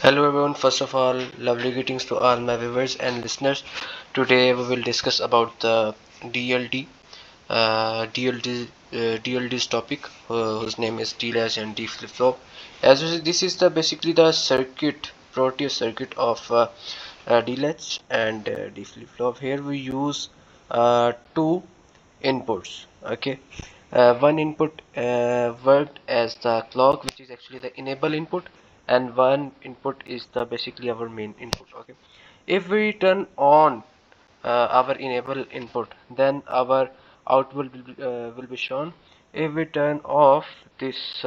Hello everyone, first of all, lovely greetings to all my viewers and listeners. Today we will discuss about the DLD, DLD's topic, whose name is D-latch and D flip-flop. As you see, this is the basically the circuit, Proteus circuit of D-latch and D flip-flop. Here we use two inputs. Okay, one input worked as the clock, which is actually the enable input, and one input is the basically our main input. Okay, if we turn on our enable input, then our output will be shown. If we turn off this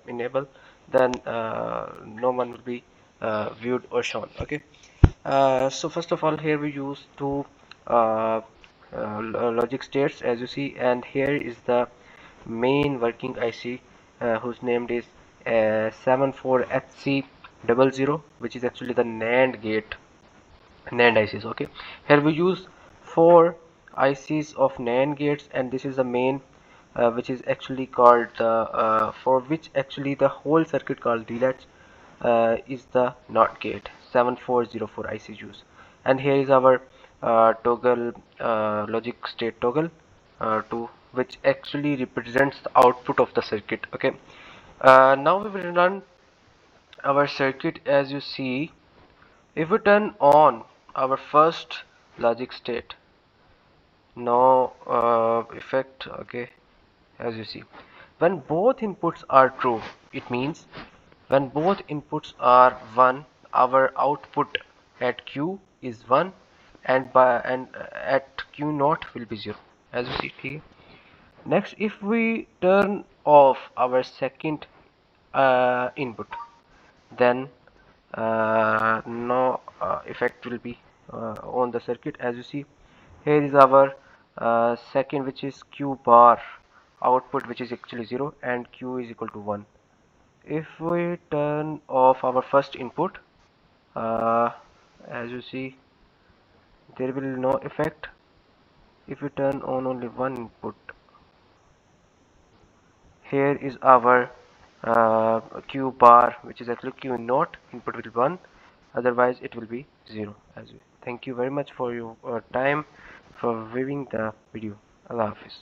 enable, then no one will be viewed or shown. Okay, so first of all, here we use two uh, logic states, as you see, and here is the main working IC, whose name is 74HC00, which is actually the NAND ICs. Okay, here we use four ICs of NAND gates, and this is the main, which is actually called for which actually the whole circuit called DLD is the NOT gate 7404 IC use. And here is our toggle, logic state toggle, to which actually represents the output of the circuit. Okay, now we will run our circuit. As you see, if we turn on our first logic state, no effect. Okay, as you see, when both inputs are true, it means when both inputs are 1, our output at q is 1, and at q naught will be 0, as you see here. Next, if we turn off our second input, then no effect will be on the circuit. As you see, here is our second, which is q bar output, which is actually 0, and q is equal to 1. If we turn off our first input, uh, as you see, there will no effect. If we turn on only one input, here is our q bar, which is actually q naught, input will be 1, otherwise it will be 0. Thank you very much for your time for viewing the video. Allah Hafiz.